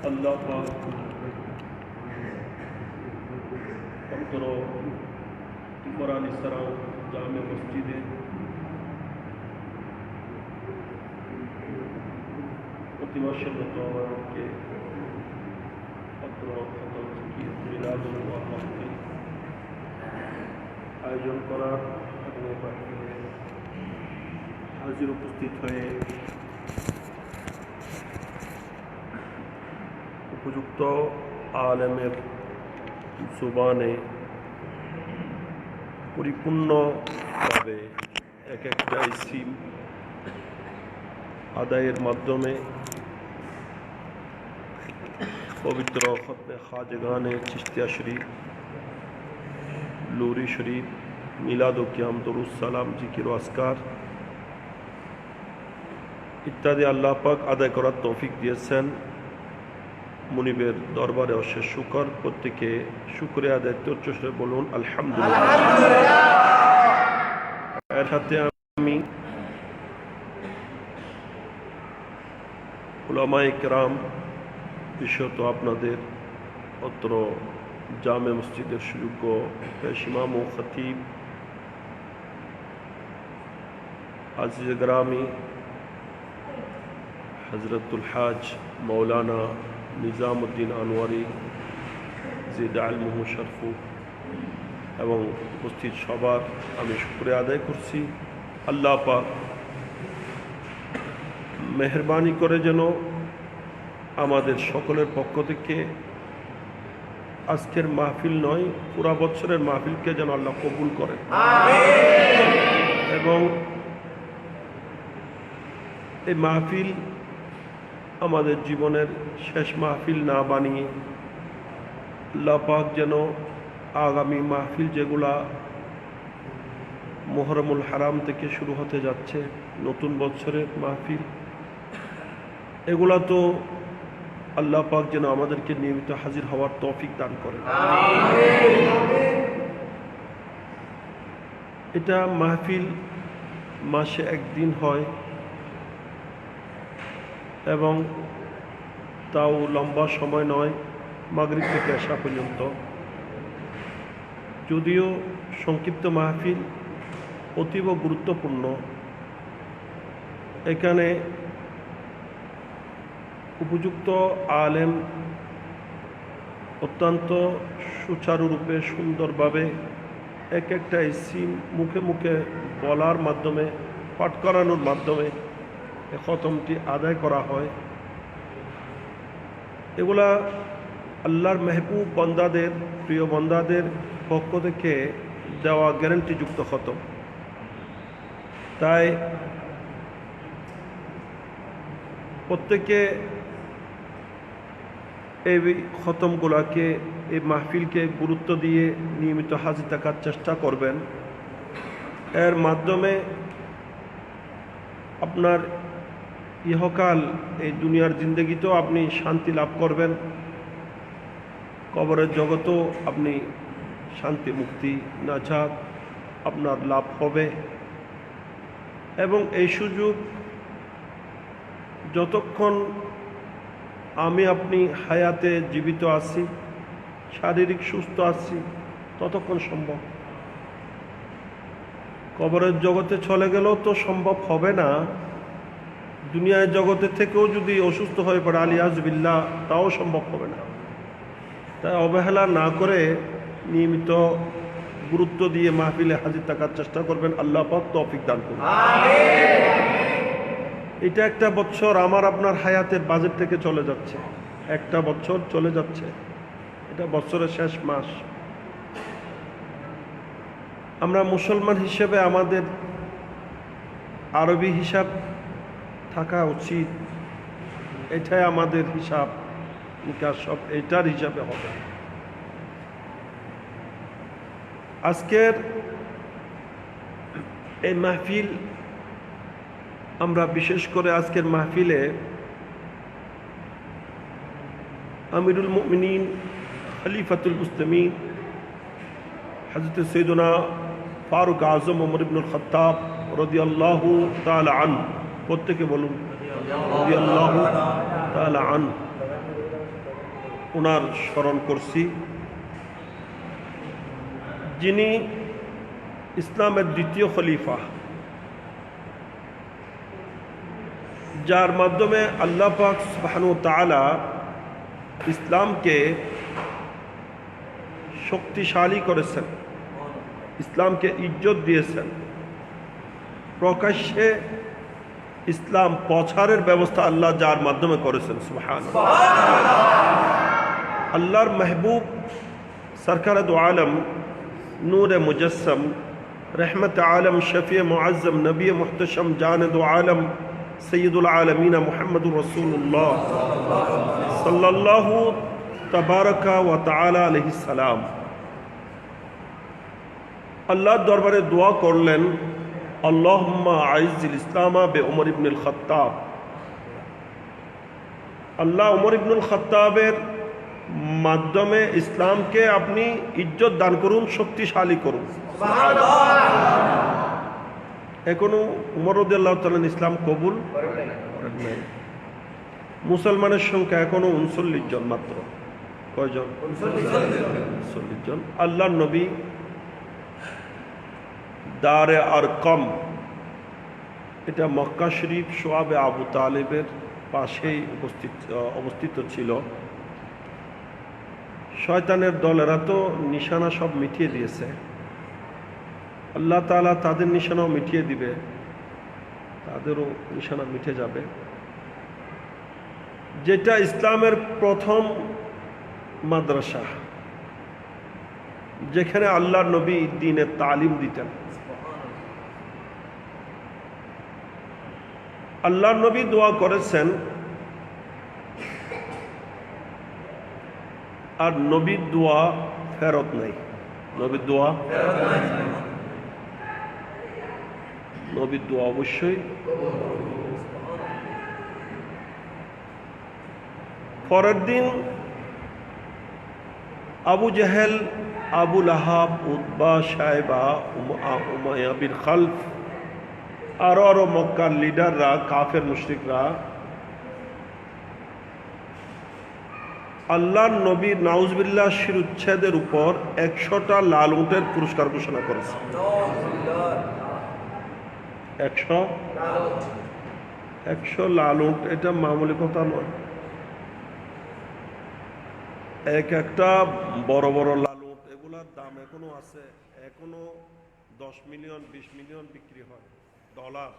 अल्लाह पाक पत्थर इमरान सराव जामे मस्जिदे प्रति मासे मतो के पत्र खतम की मिलाद महफिल आयोजन करार हाजिर उपस्थित हয়ে উপযুক্ত আলেমের জবানে পরিপূর্ণভাবে এক একটা ইসিম আদায়ের মাধ্যমে পবিত্র খতমে খাজগানে চিশতিয়া শরীফ, লুরি শরীফ, মিলাদ ও কিয়াম, দরুদ সালাম, জিকির ও আসকার ইত্যাদি আল্লাহ পাক আদায় করার তৌফিক দিয়েছেন। মুনিবের দরবারে অশেষ শুকর। প্রত্যেকে শুকরিয়া আদায় উচ্চস্বরে বলুন আলহামদুলিল্লাহ। এর সাথে আমি উলামায়ে কেরাম, বিশেষত আপনাদের অত্র জামে মসজিদের সুযোগ্য পেশ ইমাম ও খতিব আজিজ গ্রামী হজরতুল হাজ মৌলানা নিজামুদ্দিন আনোয়ারি জিদ আলমুহু শরফু এবং উপস্থিত সবার আমি শুকরিয়া আদায় করছি। আল্লাহ পাক মেহরবানি করে যেন আমাদের সকলের পক্ষ থেকে আজকের মাহফিল নয়, পুরা বছরের মাহফিলকে যেন আল্লাহ কবুল করেন এবং এই মাহফিল আমাদের জীবনের শেষ মাহফিল না বানিয়ে আল্লাহ পাক যেন আগামী মাহফিল যেগুলা মুহররমুল হারাম থেকে শুরু হতে যাচ্ছে, নতুন বছরের মাহফিল, এগুলা তো আল্লাহ পাক যেন আমাদেরকে নিয়মিত হাজির হওয়ার তৌফিক দান করেন। এটা মাহফিল মাসে একদিন হয় এবং তাও লম্বা সময় নয়, মাগরিব থেকে আসা পর্যন্ত। যদিও সংক্ষিপ্ত মাহফিল অতীব গুরুত্বপূর্ণ, এখানে উপযুক্ত আলেম অত্যন্ত সুচারুরূপে সুন্দরভাবে এক একটা ইসিম মুখে মুখে বলার মাধ্যমে, পাঠ করানোর মাধ্যমে খতমটি আদায় করা হয়। এগুলা আল্লাহর মেহবুব বন্দাদের, প্রিয় বন্দাদের পক্ষ থেকে দেওয়া গ্যারান্টিযুক্ত খতম। তাই প্রত্যেকে এই খতমগুলাকে, এই মাহফিলকে গুরুত্ব দিয়ে নিয়মিত হাজির থাকার চেষ্টা করবেন। এর মাধ্যমে আপনার ইহকাল, এই দুনিয়ার জিন্দগিতেও আপনি শান্তি লাভ করবেন, কবরের জগতেও আপনি শান্তি, মুক্তি, নাজাত আপনার লাভ হবে। এবং এই সুযোগ যতক্ষণ আমি আপনি হায়াতে জীবিত আছি, শারীরিক সুস্থ আছি, ততক্ষণ সম্ভব। কবরের জগতে চলে গেলেও তো সম্ভব হবে না। দুনিয়ার জগতে থেকেও যদি অসুস্থ হয়ে পড়ে, আলিয়াজ বিল্লাহ, তাও সম্ভব হবে না। তাই অবহেলা না করে নিয়মিত গুরুত্ব দিয়ে মাহফিলে হাজির থাকার চেষ্টা করবেন। আল্লাহ পাক তৌফিক দান করুন। এটা একটা বছর আমার আপনার হায়াতের বাজেট থেকে চলে যাচ্ছে, একটা বছর চলে যাচ্ছে, এটা বছরের শেষ মাস। আমরা মুসলমান হিসেবে আমাদের আরবি হিসাব থাকা উচিত, এটাই আমাদের হিসাব নিকাশ, সব এটার হিসাবে হবে। আজকের এই মাহফিল, আমরা বিশেষ করে আজকের মাহফিলে আমিরুল মুমিনিন খলিফাতুল মুসলিমিন হযরত সৈয়দনা ফারুক আজম ওমর ইবনুল খাত্তাব রাদিয়াল্লাহু তাআলা আনহু, প্রত্যেকে বলুন রাদিয়াল্লাহু তাআলা আনহু, ওনার স্মরণ করছি, যিনি ইসলামের দ্বিতীয় খলিফা, যার মাধ্যমে আল্লাহ পাক সুবহানাহু ওয়া তাআলা ইসলামকে শক্তিশালী করেছেন, ইসলামকে ইজ্জত দিয়েছেন, প্রকাশ্যে ইসলাম প্রচারের ব্যবস্থা আল্লাহ যার মাধ্যমে করেছেন। সুবহানাল্লাহ। আল্লাহর মেহবুব সরকার দু আলম, নূরে মুজস্সম, रहमत आलम, शफ़ी मुअज़्ज़म, नबी मुहतशम, जान दो आलम, सैयदुल आलमीन मुहम्मदुर रसूलुल्लाह सल्लल्लाहु तबारक व तआला अलैहि सलाम আল্লাহর দরবারে দোয়া করলেন, আল্লাহুম্মা আইজ্জিল ইসলামা বে উমর ইবনুল খাত্তাব। আল্লাহ উমর ইবনুল খাত্তাবের মাধ্যমে ইসলামকে আপনি ইজ্জত দান করুন, শক্তিশালী করুন। এখনো উমর রাদিয়াল্লাহু তাআলা ইসলাম কবুল করেন নাই। মুসলমানের সংখ্যা এখনো 39 জন মাত্র। কয়জন? 39 জন। আল্লাহর নবী দারে আরকম, এটা মক্কা শরীফ সোয়াবে আবু তালেবের পাশেই অবস্থিত ছিল। শয়তানের দলেরা তো নিশানা সব মিটিয়ে দিয়েছে, আল্লাহ তাআলা তাদের নিশানাও মিটিয়ে দিবে, তাদেরও নিশানা মিটে যাবে। যেটা ইসলামের প্রথম মাদ্রাসা, যেখানে আল্লাহর নবী দ্বীনের তালিম দিতেন। আল্লাহর নবী দোয়া করেছেন, আর নবীর দোয়া ফেরত নাই। নবীর দোয়া নবীর দোয়া অবশ্যই। পরের দিন Abu Jahl, Abu Lahab, Utba, Shaiba, Umayya bin Khalaf, আরো মক্কার লিডাররা, কাফের মুশরিকরা আল্লাহর নবীর নাউজুবিল্লাহ শিরুচ্ছেদের উপর 100টা লাল উটের পুরস্কার ঘোষণা করেছে। 100 লাল উট, এটা মামুলি কথা নয়। একটা বড় বড় লাল উট, এগুলার দাম এখনো আছে, এখনো 10 মিলিয়ন 20 মিলিয়ন বিক্রি হয় ডলার।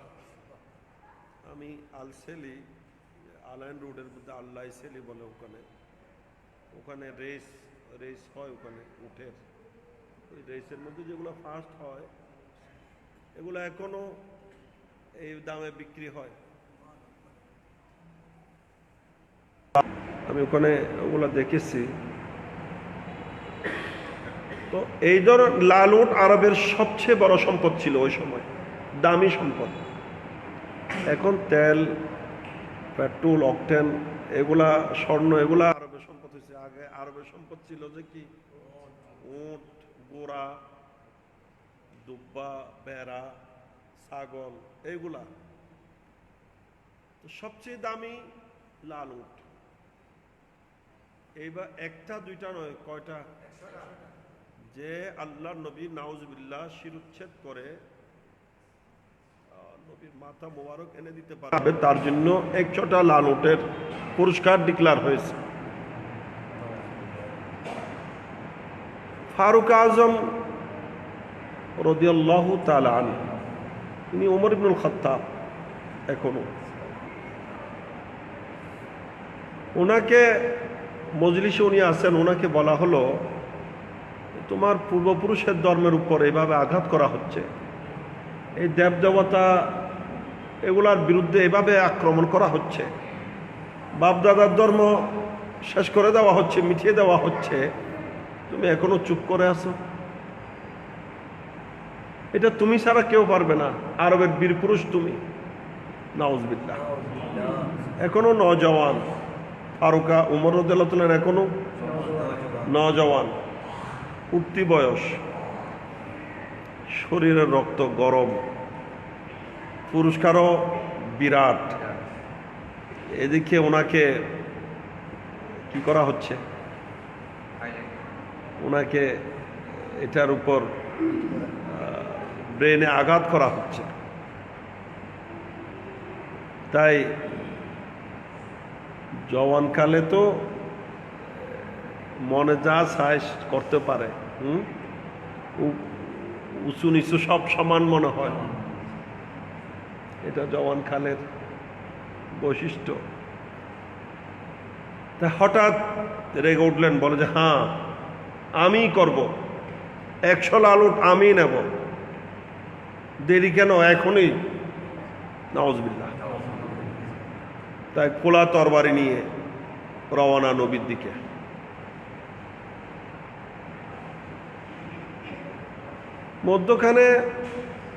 আমি আলসেলি, আলাইন রোডের মধ্যে আল্লাহ সেলি বলে, ওখানে রেস হয়, ওখানে উঠের ওই রেসের মধ্যে যেগুলো ফার্স্ট হয় এগুলো এখনো এই দামে বিক্রি হয়। আমি ওখানে ওগুলো দেখেছি। তো এই ধরনের লাল উট আরবের সবচেয়ে বড় সম্পদ ছিল ওই সময়, দামি সম্পদ। এখন তেল, পেট্রোল, অকটেন, এগুলা স্বর্ণ, এগুলা আরবের সম্পদ হয়েছে। আগে আরবের সম্পদ ছিল যে কি, উট, গোড়া, দুব্বা, বেড়া, ছাগল, এইগুলা। তো সবচেয়ে দামি লাল উট। এইবার একটা দুইটা নয়, কয়টা? যে আল্লাহর নবী নাউজুবিল্লাহ শিরুচ্ছেদ করে নবীর মাথা মোবারক এনে দিতে পারবে, তার জন্য 100টা লাল উটের পুরস্কার ডিক্লার হয়েছে। ফারুক আজম রাদিয়াল্লাহু তাআলা আনহু, তিনি ওমর ইবনুল খাত্তাব এখনো। ওনাকে মজলিসে উনি আছেন, ওনাকে বলা হলো, তোমার পূর্বপুরুষের ধর্মের উপর এভাবে আঘাত করা হচ্ছে, এই দেবদেবতা এগুলার বিরুদ্ধে এভাবে আক্রমণ করা হচ্ছে, বাপদাদার ধর্ম শেষ করে দেওয়া হচ্ছে, মিটিয়ে দেওয়া হচ্ছে, তুমি এখনো চুপ করে আছো। এটা তুমি ছাড়া কেউ পারবে না, আরবের বীর পুরুষ তুমি, নাউজুবিল্লাহ। এখনো নওজওয়ান, ফারুকা উমর রাদিয়াল্লাহু তাআলা এখনো নওজওয়ান, উঠতি বয়স, শরীরের রক্ত গরম, পুরস্কারও বিরাট। এদিকে ওনাকে কি করা হচ্ছে, ওনাকে এটার উপর ব্রেনে আঘাত করা হচ্ছে। তাই জওয়ানকালে তো মনে যা চায় করতে পারে, উঁচু নিচু সব সমান মনে হয়, এটা জওয়ানকালের বৈশিষ্ট্য। তা হঠাৎ রেগে উঠলেন, বলে যে হ্যাঁ আমি করব, 100 লালুট আমি নেব, দেরি কেন, এখনই, নাউজুবিল্লাহ। তাই খোলা তরবারি নিয়ে রওনা নবীর দিকে। মধ্যখানে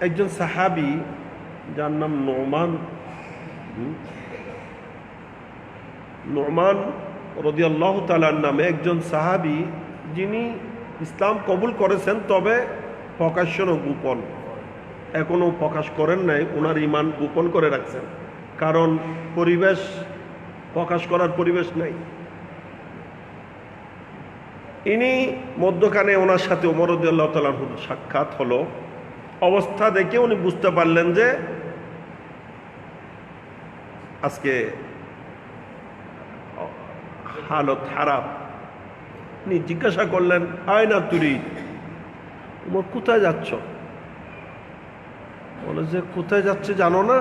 একজন সাহাবী, যার নাম নোমান রাদিয়াল্লাহু তাআলা নামে একজন সাহাবী, যিনি ইসলাম কবুল করেছেন, তবে প্রকাশ্য না গোপন, এখনো প্রকাশ করেন নাই, ওনার ঈমান গোপন করে রাখছেন, কারণ পরিবেশ, প্রকাশ করার পরিবেশ নাই। ইনি মধ্যখানে ওনার সাথে ওমর রাদিয়াল্লাহু তাআলা সাক্ষাৎ হলো। অবস্থা দেখে উনি বুঝতে পারলেন যে আজকে হালত খারাপ। উনি জিজ্ঞাসা করলেন, আয়না তুরি, ওমর কোথায় যাচ্ছ? বলে যে কোথায় যাচ্ছে জানো না?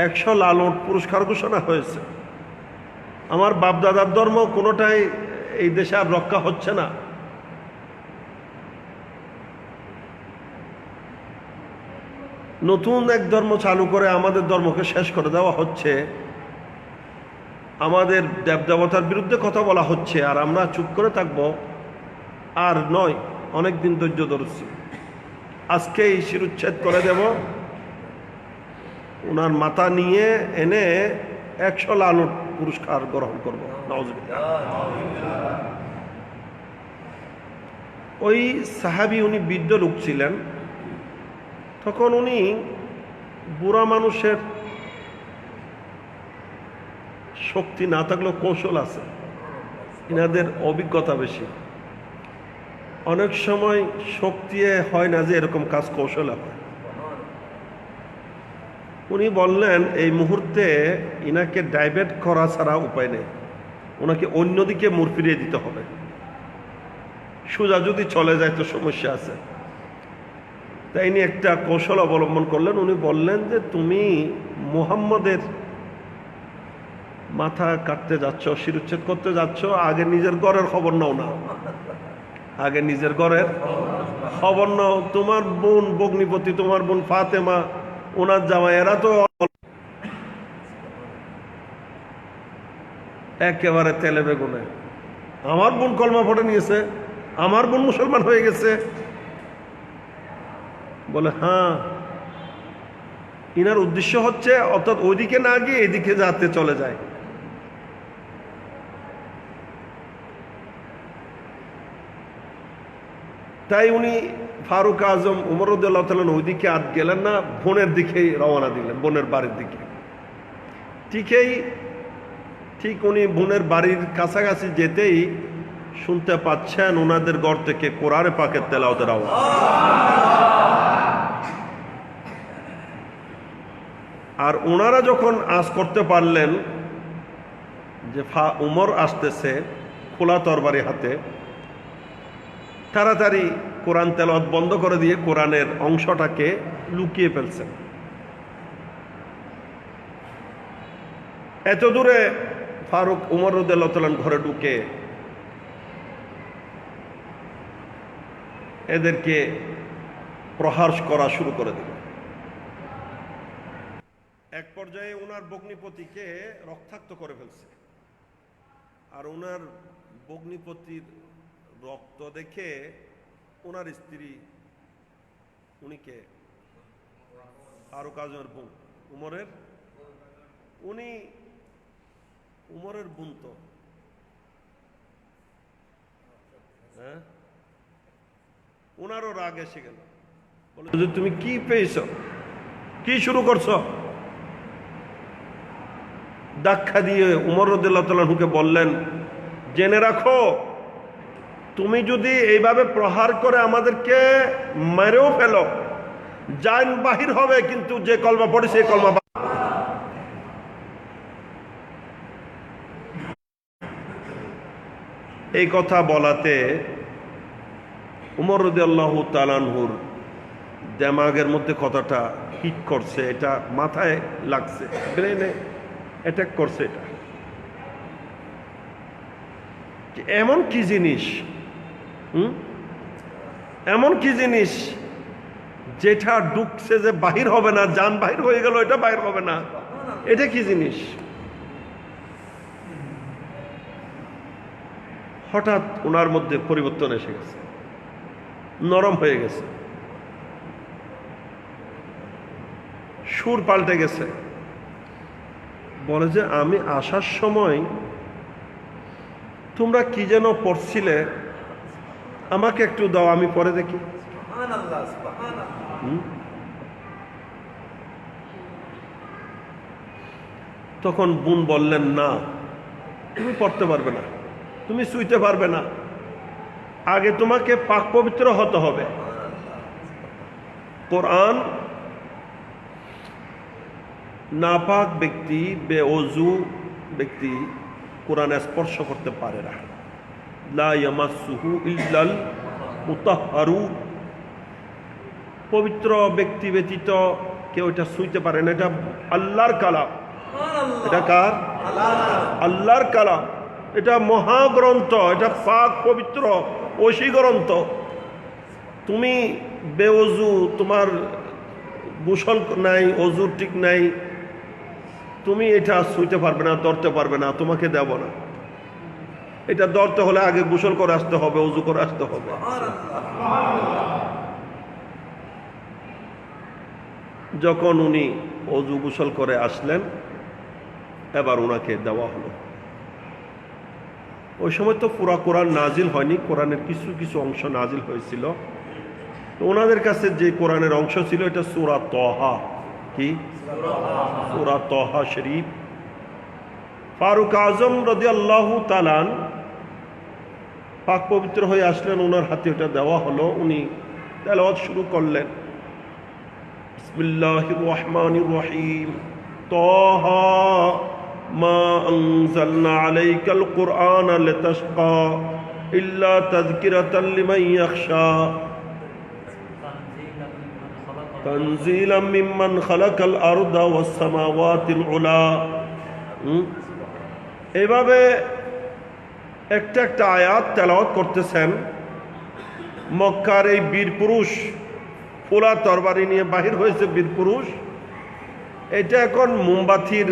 100 লালন পুরস্কার ঘোষণা হয়েছে। আমার বাপদাদার ধর্ম কোনোটাই এই দেশে আর রক্ষা হচ্ছে না। নতুন এক ধর্ম চালু করে আমাদের ধর্মকে শেষ করে দেওয়া হচ্ছে, আমাদের দেবদেবতার বিরুদ্ধে কথা বলা হচ্ছে, আর আমরা চুপ করে থাকবো? আর নয়, অনেক দিন ধৈর্য ধরছি, আজকেই শিরুচ্ছেদ করে দেব। ওনার মাথা নিয়ে এনে 100 লালন পুরস্কার গ্রহণ করবো। নাউজুবিল্লাহ। ওই সাহাবী, উনি বৃদ্ধ লোক ছিলেন, তখন উনি বুড়া মানুষের শক্তি না থাকলেও কৌশল আছে, এনাদের অভিজ্ঞতা বেশি। অনেক সময় শক্তি হয় না যে এরকম কাজ কৌশল হয়। উনি বললেন এই মুহূর্তে ইনাকে ডাইভার্ট করা ছাড়া উপায় নেই, ওনাকে অন্যদিকে মুড় ফিরিয়ে দিতে হবে। সোজা যদি চলে যায় তো সমস্যা আছে। তাই ইনি একটা কৌশল অবলম্বন করলেন। উনি বললেন যে তুমি মুহাম্মদের মাথা কাটতে যাচ্ছ, শিরুচ্ছেদ করতে যাচ্ছ, আগে নিজের ঘরের খবর নাও না, আগে নিজের ঘরের খবর নাও। তোমার বোন ভগ্নিপতি, তোমার বোন ফাতেমা, ওনার জামাই, এরা তো একেবারে তেলে বেগুনে। আমার বোন কলমা পড়ে নিয়েছে, আমার বোন মুসলমান হয়ে গেছে। বলে হ্যাঁ, ইনার উদ্দেশ্য হচ্ছে অর্থাৎ ওইদিকে না গিয়ে এদিকে যাতে চলে যায়। তাই উনি ফারুক আজম উমর রাদিয়াল্লাহু তাআলা ওইদিকে আর গেলেন না, বোনের দিকেই রওনা দিলেন, বোনের বাড়ির দিকে। ঠিক উনি বোনের বাড়ির কাছাকাছি যেতেই শুনতে পাচ্ছেন ওনাদের ঘর থেকে কোরআনে পাকের তেলাওয়াতের আওয়াজ। আর ওনারা যখন আজ করতে পারলেন যে উমর আসতেছে খোলা তরবারি হাতে, তাড়াতাড়ি কোরআন তেলাওয়াত বন্ধ করে দিয়ে কোরআনের অংশটাকে লুকিয়ে ফেলছেন। এত দূরে ফারুক উমর রাদিয়াল্লাহু তাআলা ঘরে ঢুকে এদেরকে প্রহার করা শুরু করে দিল। এক পর্যায়ে ওনার ভগ্নিপতিকে রক্তাক্ত করে ফেলছে। আর ওনার ভগ্নিপতির রক্ত দেখে ওনার স্ত্রী, উনিকে ফারুক আজমের বোন, উমরের বোন তো, হ্যাঁ, ওনারও রাগ এসে গেল। বলে যে তুমি কি পেয়েছ, কি শুরু করছো? ধাক্কা দিয়ে উমর রাদিয়াল্লাহু তাআলা বললেন, জেনে রাখো তুমি যদি এইভাবে প্রহার করে আমাদেরকে মেরেও ফেলো, জান বাহির হবে, কিন্তু যে কলমা পড়ে সেই কলমা। এই কথা বলাতে উমর রাদিয়াল্লাহু তাআলা আনহুর দেমাগের মধ্যে কথাটা হিট করছে, এটা মাথায় লাগছে, ব্রেনে অ্যাটাক করছে। এটা এমন কি জিনিস, এমন কি জিনিস যেটা ঢুকছে যে বাহির হবে না, জান বাহির হয়ে গেল, এটা বাহির হবে না, এটা কি জিনিস? হঠাৎ ওনার মধ্যে পরিবর্তন এসে গেছে, নরম হয়ে গেছে, সুর পাল্টে গেছে। বলে যে আমি আসার সময় তোমরা কি যেন পড়ছিলে, আমাকে একটু দাও, আমি পরে দেখি। তখন বোন বললেন, না, তুমি পড়তে পারবে না, তুমি শুইতে পারবে না, আগে তোমাকে পাক পবিত্র হতে হবে। কোরআন নাপাক ব্যক্তি, বেওযু ব্যক্তি কোরআন স্পর্শ করতে পারে না। লা ইয়ামাসসুহু ইল্লাল মুতাহহারুন, পবিত্র ব্যক্তি ব্যতীত কেউ এটা ছুঁইতে পারে না। এটা আল্লাহর কালাম। এটা কার? আল্লাহর কালাম। এটা মহাগ্রন্থ, এটা পাক পবিত্র ঐশী গ্রন্থ। তুমি বেওযু, তোমার গোসল নাই, অজু ঠিক নাই, তুমি এটা ছুঁইতে পারবে না, ধরতে পারবে না, তোমাকে দেব না। এটা ধরতে হলে আগে গোসল করে আসতে হবে, অজু করে আসতে হবে। যখন উনি অজু গোসল করে আসলেন, এবার ওনাকে দেওয়া হলো। ওই সময় তো পুরা কোরআন নাজিল হয়নি, কোরআনের কিছু কিছু অংশ নাজিল হয়েছিল। তো ওনাদের কাছে যে কোরআনের অংশ ছিল, এটা সূরা তহা। কি? সূরা তহা শরীফ। ফারুক আজম রাদিয়াল্লাহু তাআলা পাক পবিত্র হয়ে আসলেন, ওনার হাতে ওটা দেওয়া হলো। উনি তেলাওয়াত শুরু করলেন, বিসমিল্লাহির রহমানির রহিম, তহা মা আনজালনা আলাইকাল কুরআনা লিতাশকা ইল্লা তাযকিরাতাল লিমান ইয়াখশা তানজিলাম মিম্মান খালাকাল আরদা ওয়াস সামাওয়াতিল উলা। এভাবে একটা একটা আয়াত তেলাওয়াত করতেছেন। মক্কার এই বীর পুরুষ, পোলা তরবারি নিয়ে বাহির হয়েছে বীর পুরুষ, এটা এখন মোমবাতির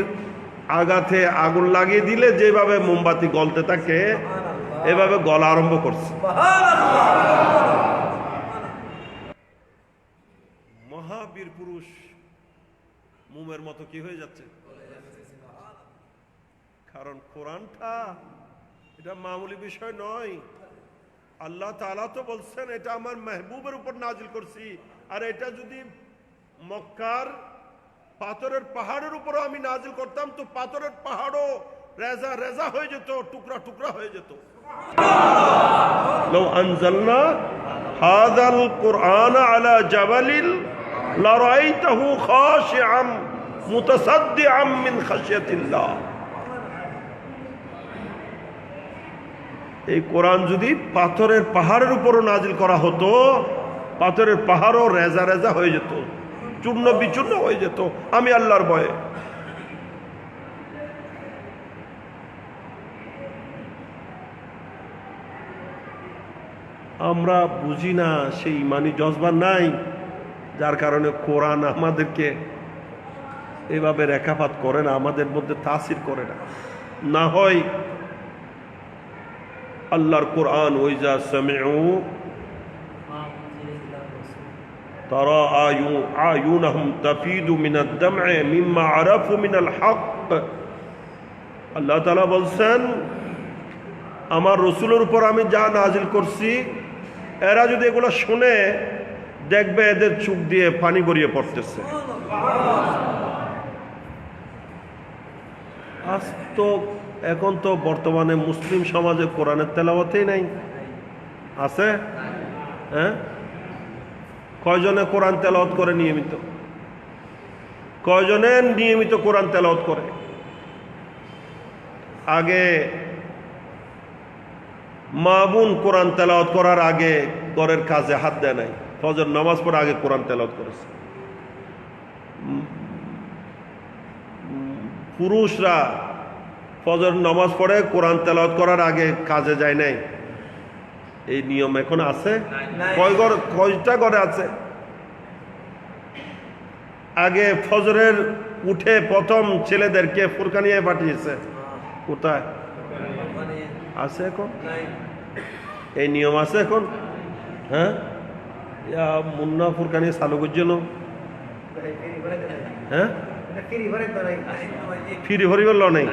আগাতে আগুন লাগিয়ে দিলে যেভাবে মোমবাতি গলতে থাকে, এভাবে গলা আরম্ভ করছে। মহাবীর পুরুষ মোমের মতো কি হয়ে যাচ্ছে? কারণ কোরআনটা এটা মামুলি বিষয় নয়। আল্লাহ তাআলা তো বলছেন, এটা আমার মেহবুবের উপর নাজিল করছি। আর এটা যদি মক্কার পাথরের পাহাড়ের উপর আমি নাজিল করতাম, তো পাথরের পাহাড়ও রেজা রেজা হয়ে যেত, টুকরা টুকরা হয়ে যেত। লাউ আনজালনা হাযাল কুরআনা আলা জাবালিন লারাআইতাহু খাশিআম মুতাসাদ্দিআম মিন খাশিয়াতিল্লাহ। এই কোরআন যদি পাথরের পাহাড়ের উপরও নাজিল করা হতো, পাথরের পাহাড়ও রেজা রেজা হয়ে যেত, চূর্ণ বিচূর্ণ হয়ে যেত, আমি আল্লাহর ভয়ে। আমরা বুঝি না, সেই ইমানি জজবা নাই, যার কারণে কোরআন আমাদেরকে এভাবে রেখাপাত করে না, আমাদের মধ্যে তাসির করে না। না হয় আল্লাহর কোরআন, ওইজা সামিউ তারা আয়ুনহুম তাফিদু মিনাদ দাম'i মিম্মা আরাফু মিনাল হক। আল্লাহ তাআলা বলছেন, আমার রাসূলের উপর আমি যা নাজিল করছি, এরা যদি এগুলো শুনে, দেখবে এদের চোখ দিয়ে পানি গড়িয়ে পড়তেছে। আজ তো এখন তো বর্তমানে মুসলিম সমাজে কোরআনের তেলাওয়াতেই নাই। আছে? হ্যাঁ, কয়জনে কোরআন তেলাওয়াত করে নিয়মিত? কয়জনে নিয়মিত কোরআন তেলাওয়াত করে? আগে মা বোন কোরআন তেলাওয়াত করার আগে ঘরের কাজে হাত দেয় নাই, ফজর নামাজ পড়ে আগে কোরআন তেলাওয়াত করেছে। পুরুষরা ফজর নামাজ পড়ে কোরআন তেলাওয়াত করার আগে কাজে যায় নাই। এই নিয়ম এখন আছে? কয়টা ঘরে আছে? আগে ফজরের উঠে প্রথম ছেলেদেরকে ফুরকানিয়ায় পাঠিয়েছে, কোথায় আছে এখন? এই নিয়ম আছে এখন? হ্যাঁ, মুন্না ফুরকানি চালু করছিল। হ্যাঁ, ফ্রি ভরিব নাই,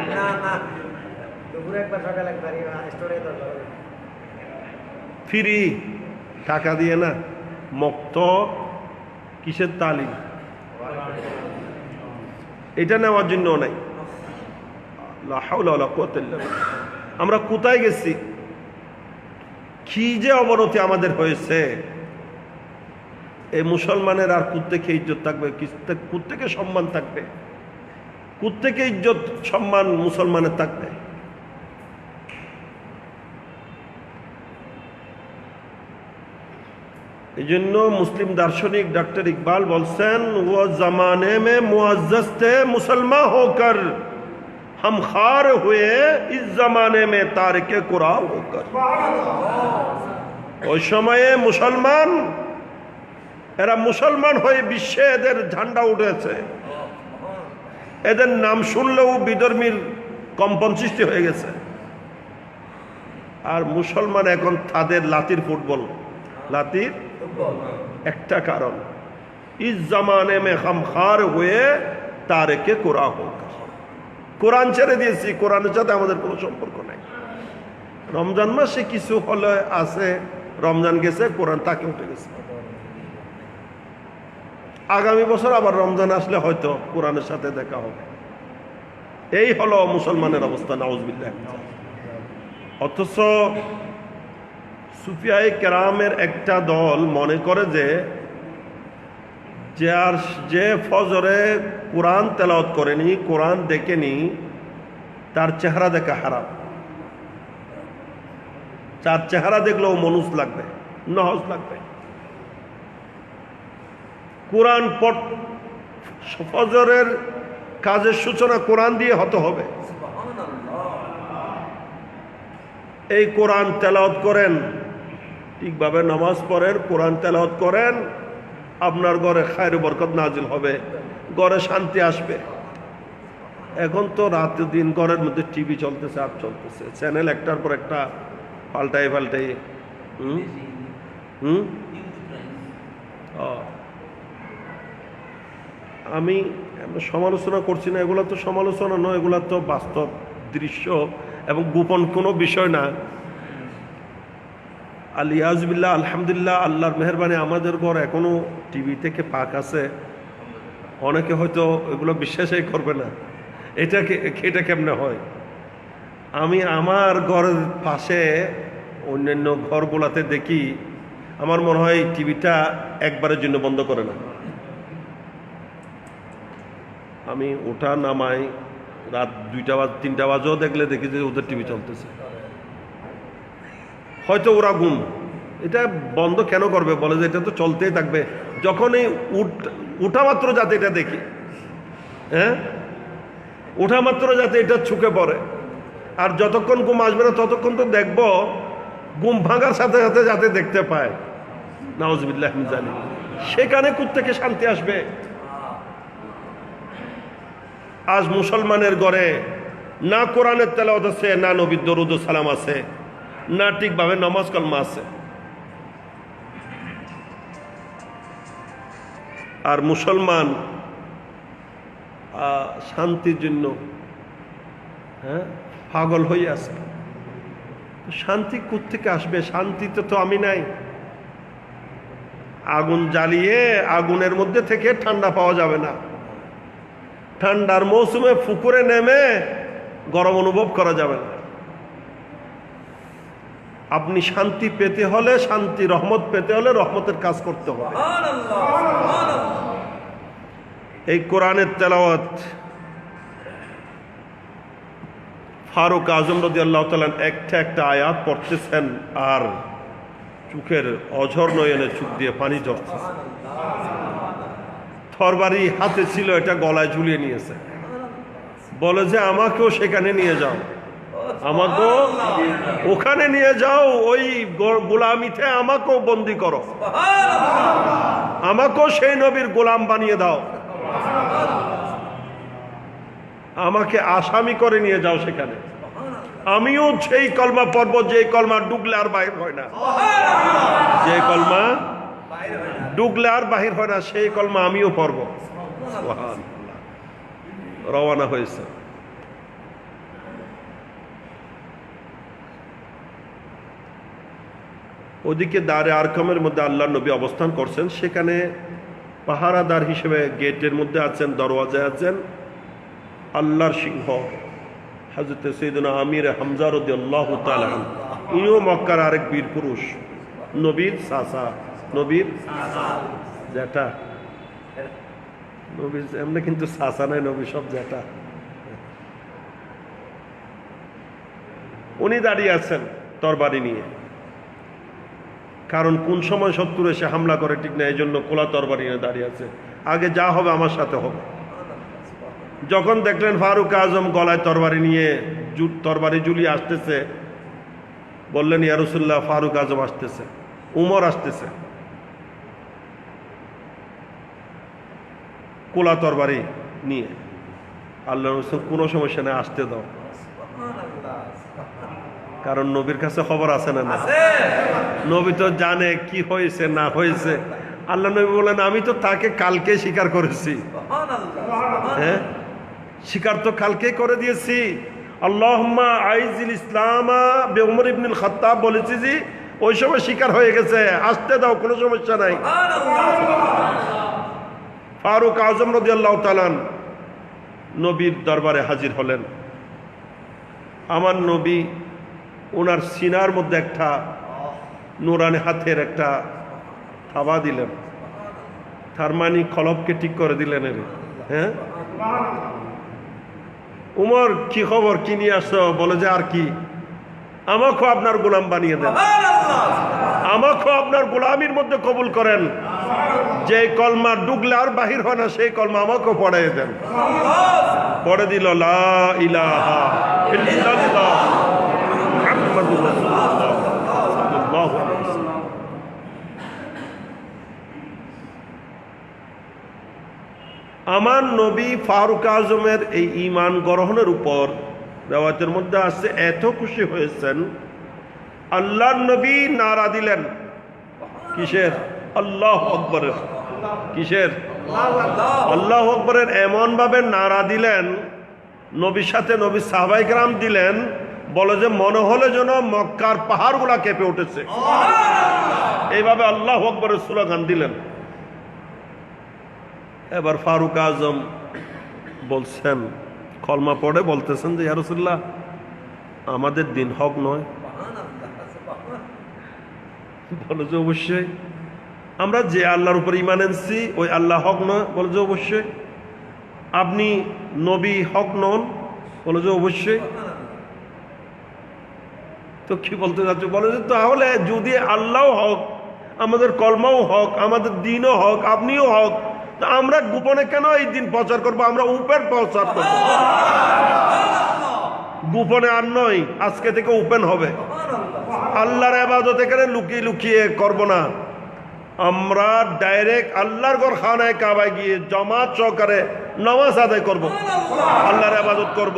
ফ্রি টাকা দিয়ে না, মুক্ত কিসের তালিম, এটা নেওয়ার জন্য নাই। আমরা কোথায় গেছি? কি যে অবনতি আমাদের হয়েছে। এই মুসলমানের আর কুত্তেকে ইজ্জত থাকবে? কুত্তেকে সম্মান থাকবে? কুত্তেকে ইজ্জত সম্মান মুসলমানের থাকবে? এই জন্য মুসলিম দার্শনিক ডॉक्टर इकबाल বলছেন, वो जमाने में मुअज्जज थे मुसलमान होकर, हम खार हुए इस जमाने में तारिके कुरान होकर। ওই সময়ে মুসলমান, এরা মুসলমান হয়ে বিশ্বে এদের ঝান্ডা উঠেছে, এদের নাম শুনলেও বিধর্মীর কম্পন সৃষ্টি হয়ে গেছে। আর মুসলমান এখন তাদের লাতির ফুটবল, লাতির একটা কারণ, ইস জামানে মে হাম খার হয়ে তারেকে কোরআন হোক, কোরআন ছেড়ে দিয়েছি, কোরআনের সাথে আমাদের কোনো সম্পর্ক নাই। রমজান মাসে কিছু হলে আছে, রমজান গেছে, কোরআন তাকে উঠে গেছে। আগামী বছর আবার রমজান আসলে হয়তো কোরআনের সাথে দেখা হবে। এই হলো মুসলমানের অবস্থা, নাউজুবিল্লাহ। অথচ সুফিয়ায়ে কেরামের একটা দল মনে করে যে ফজরে কোরআন তেলাওয়াত করেনি, কোরআন দেখেনি, তার চেহারা দেখা হারাম। তার চেহারা দেখলেও মনুষ লাগবে, নহজ লাগবে। কোরআন ফজরের কাজের সূচনা কোরআন দিয়ে হতে হবে। এই কোরআন তেলাওয়াত করেন, ঠিকভাবে নামাজ পড়েন, কোরআন তেলাওয়াত করেন, আপনার ঘরে খায়ের বরকত নাজিল হবে, ঘরে শান্তি আসবে। এখন তো রাত দিন ঘরের মধ্যে টিভি চলতেছে, আর চলতেছে, চ্যানেল একটার পর একটা পাল্টাই। আমি সমালোচনা করছি না, এগুলো তো সমালোচনা নয়, এগুলো তো বাস্তব দৃশ্য এবং গোপন কোনো বিষয় না। আলিয়াজবিল্লাহ, আলহামদুলিল্লাহ, আল্লাহর মেহরবানি আমাদের ঘর এখনো টিভি থেকে পাক আছে। অনেকে হয়তো এগুলো বিশ্বাসই করবে না, এটা কেমনে হয়। আমি আমার ঘরের পাশে অন্যান্য ঘরগুলাতে দেখি, আমার মনে হয় টিভিটা একবারের জন্য বন্ধ করে না। আমি ওঠা নামাই, রাত 2টা বা 3টা বাজেও দেখলে দেখি যে ওদের টিভি চলতেছে। হয়তো ওরা ঘুম, এটা বন্ধ কেন করবে? বলে যে এটা তো চলতেই থাকবে, যখনই উঠা মাত্র যাতে এটা দেখি, হ্যাঁ, ওঠা মাত্র যাতে এটা ছুকে পড়ে। আর যতক্ষণ ঘুম আসবে না ততক্ষণ তো দেখবো, ঘুম ভাঙার সাথে সাথে যাতে দেখতে পায়। নাউজুবিল্লাহ মিন যালিক। সেখানে কোত্থেকে শান্তি আসবে? আজ মুসলমানের ঘরে না কোরআনের তেলাওয়াত আছে, না নবীর দরুদ ও সালাম আছে, না ঠিকভাবে নামাজ কালমা আছে। আর মুসলমান শান্তির জন্য পাগল হয়ে আছে। শান্তি কোত্থেকে আসবে? শান্তিতে তো আমি নাই। আগুন জ্বালিয়ে আগুনের মধ্যে থেকে ঠান্ডা পাওয়া যাবে না। ঠান্ডার মৌসুমে পুকুরে নেমে গরম অনুভব করা যাবে না। আপনি শান্তি পেতে হলে, শান্তি রহমত পেতে হলে রহমতের কাজ করতে হবে। এই কোরআনের তেলাওয়াত ফারুক আজম রাদিয়াল্লাহু তাআলা একটা একটা আয়াত পড়তেছেন আর চোখের অঝর নয়নে চোখ দিয়ে পানি ঝরছে। তরবারি হাতে ছিল, এটা গলায় ঝুলিয়ে নিয়েছে, বলে যে আমাকেও সেখানে নিয়ে যাও, আমাকেও ওখানে নিয়ে যাও, ওই গোলামিতে আমাকেও বন্দী করো, আমাকেও সেই নবীর গোলাম বানিয়ে দাও, আমাকে আসামি করে নিয়ে যাও সেখানে, আমিও সেই কলমা পড়ব যে কলমা ডুবলে আর বাহির হয় না, যে কলমা ডুবলে আর বাহির হয় না সেই কলমা আমিও পড়ব। সুবহানাল্লাহ। রওনা হয়েছে। ওদিকে দারে আরকামের মধ্যে আল্লাহর নবী অবস্থান করছেন, সেখানে পাহারাদার হিসেবে গেটের মধ্যে আছেন, দরওয়াজায় আছেন আল্লাহর সিংহ হযরত সাইয়েদনা আমির হামজা রাদিয়াল্লাহু তাআলা। ইনিও মক্কার আরেক বীর পুরুষ, নবীর চাচা, নবীর জ্যাঠা, নবীর এমনি কিন্তু চাচা নাই, নবী সব জ্যাঠা। উনি দাঁড়িয়ে আছেন তরবারি নিয়ে, কারণ কোন সময় শত্রু এসে হামলা করে ঠিক না, এই জন্য কোলা তরবারি নিয়ে দাঁড়িয়ে আছে, আগে যা হবে আমার সাথে হবে। যখন দেখলেন ফারুক আজম গলায় তরবারি নিয়ে তরবারি ঝুলিয়ে আসতেছে, বললেন ইয়া রাসূলুল্লাহ, ফারুক আজম আসতেছে, উমর আসতেছে, কোলা তরবারি নিয়ে। আল্লাহ রাসূল কোনো সমস্যা নেই, আসতে দাও, কারণ নবীর কাছে খবর আছে না, না নবী তো জানে কি হয়েছে না হয়েছে। আল্লাহ নবী বলেন আমি তো তাকে কালকে স্বীকার করেছি, হ্যাঁ স্বীকার তো কালকে করে দিয়েছি। আল্লাহুম্মা আইজিল ইসলামা বিউমর ইবনুল খাত্তাব বলেছি যে ওই সময় স্বীকার হয়ে গেছে, আসতে দাও, কোনো সমস্যা নাই। ফারুক আজম রাদিয়াল্লাহু তাআলা নবীর দরবারে হাজির হলেন। আমার নবী ওনার সিনার মধ্যে একটা নুরানি হাতের একটা থাবা দিলেন, তার মানে কলবকে ঠিক করে দিলেন। হ্যাঁ উমর, কি খবর, কি নিয়ে আসছো? বলে যে আর কি, আমাকেও আপনার গোলাম বানিয়ে দেন, আমাকেও আপনার গোলামির মধ্যে কবুল করেন, যে কলমা ডুগলে আর বাহির হয় না সেই কলমা আমাকেও পড়াই দেন। পড়ে দিল লা ইলাহা ইল্লাল্লাহ মুহাম্মাদুর রাসূলুল্লাহ সাল্লাল্লাহু আলাইহি ওয়াসাল্লাম। আমার নবী ফারুক আজমের এই ঈমান গ্রহণের উপর রিওয়ায়াতের মধ্যে আছে এত খুশি হয়েছেন, আল্লাহর নবী নারা দিলেন, কিসের? আল্লাহু আকবারের। কিসের? আল্লাহু আকবারের। এমন ভাবে নারা দিলেন, নবীর সাথে নবীর সাহাবায়ে কেরাম দিলেন, বলে যে মনে হলে যেন মক্কার পাহাড়গুলা কেঁপে উঠেছে, এইভাবে আল্লাহু আকবারের স্লোগান দিলেন। এবার ফারুক আজম বলছেন, কলমা পড়ে বলতেছেন যে ইয়া রাসূলুল্লাহ, আমাদের দিন হক নয়। বলে যে অবশ্যই। আমরা যে আল্লাহর উপর ঈমান এনেছি ওই আল্লাহ হক নয়? বলে যে অবশ্যই। আপনি নবী হক নন? বলে যে অবশ্যই। তো কি বলতে যাচ্ছে? বলে যে তাহলে যদি আল্লাহ হক, আমাদের কলমাও হক, আমাদের দিনও হক, আপনিও হক, তো আমরা গোপনে কেন এই দিন প্রচার করবো? আমরা উপেন প্রচার করবো, গোপনে আর নয়, আজকে থেকে ওপেন হবে। আল্লাহর ইবাদত এখানে লুকিয়ে লুকিয়ে করব না, আমরা ডাইরেক্ট আল্লাহর ঘর খানায় কাবায় গিয়ে জামাত সহকারে নামাজ আদায় করব, আল্লাহর ইবাদত করব।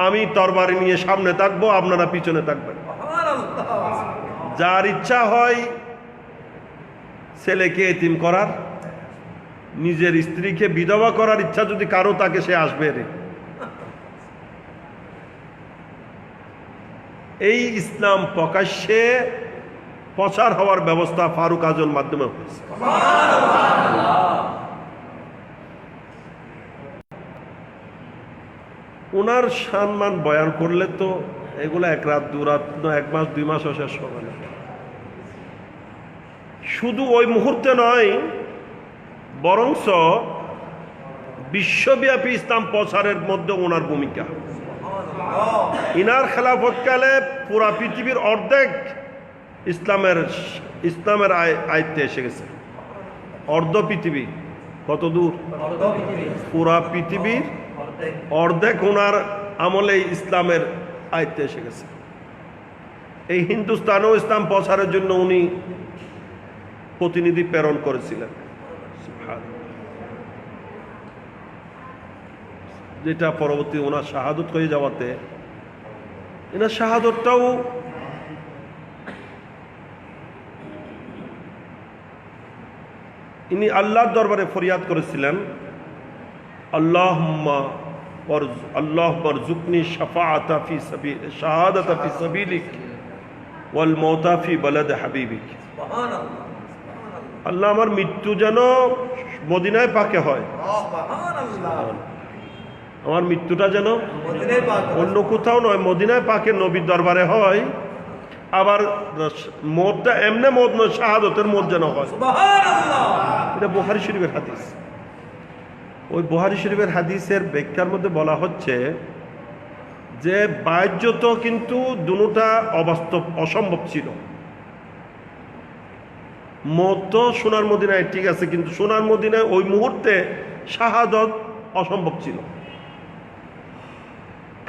আমি তরবারি নিয়ে সামনে থাকবো, আপনারা পিছনে থাকবেন। যার ইচ্ছা হয় ছেলেকে এতিম করার, নিজের স্ত্রীকে বিধবা করার ইচ্ছা যদি কারো থাকে, সে আসবে। এই ইসলাম প্রকাশ্যে প্রচার হওয়ার ব্যবস্থা ফারুক আজমের মাধ্যমে হয়েছে। ওনার সম্মান বয়ান করলে তো এগুলো এক রাত দু রাত, এক মাস 2 মাসও শেষ হবে না। শুধু ওই মুহূর্তে নয়, বরঞ্চ বিশ্বব্যাপী ইসলাম প্রচারের মধ্যে ওনার ভূমিকা। ইনার খেলাফতকালে পুরা পৃথিবীর অর্ধেক ইসলামের আয়ত্তে এসে গেছে। অর্ধ পৃথিবী কত দূর? পুরা পৃথিবীর অর্ধেক ওনার আমলে ইসলামের আয়ত্তে এসে গেছে। এই হিন্দুস্তানেও ইসলাম প্রচারের জন্য উনি প্রতিনিধি প্রেরণ করেছিলেন, যেটা পরবর্তী ওনার শাহাদত হয়ে যাওয়াতে, এনার শাহাদতটাও ইনি আল্লাহর দরবারে ফরিয়াদ করেছিলেন, আল্লাহুম্মা ওয়ারজুকনি শাফাআতা ফি সাবিল শাহাদাতা ফি সাবিলিক ওয়াল মাউতা ফি বালাদ হাবিবিক। আল্লাহ, আমার মৃত্যু যেন মদিনায় পাকে হয়, আমার মৃত্যুটা যেন অন্য কোথাও নয়, মদিনায় পাকে নবীর দরবারে হয়। আবার মতটা এমনে মত নয়, শাহাদতের মত যেন হয়। এটা বুখারী শরীফের হাদিস। ওই বুখারী শরীফের হাদিসের ব্যাখ্যার মধ্যে বলা হচ্ছে যে বাহ্যত কিন্তু দুটোটা অবাস্তব, অসম্ভব ছিল। মত তো সোনার মদিনায় ঠিক আছে, কিন্তু সোনার মদিনায় ওই মুহূর্তে শাহাদত অসম্ভব ছিল।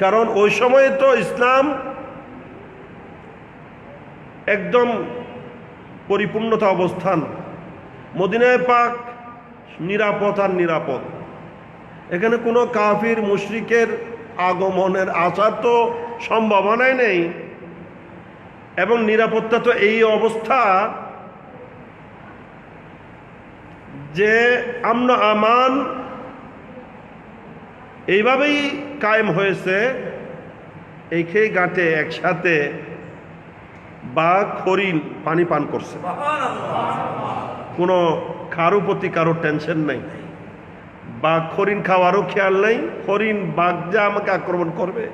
কারণ ওই সময়ে তো ইসলাম একদম পরিপূর্ণতা অবস্থান, মদিনায় পাক নিরাপদ আর নিরাপদ। এখানে কোনো কাফির মুশরিকের আগমনের আসার তো সম্ভাবনাই নেই, এবং নিরাপত্তা তো এই অবস্থা যে আমন আমান এইভাবেই কায়েম হয়েছে। এই ঘাটে একসাথে বাঘ হরিণ পানি পান করছে, কোনো কারো প্রতি কারো টেনশন নাই। বাঘ হরিণ খাওয়ারও খেয়াল নাই, হরিণ বাঘ যে আমাকে আক্রমণ করবে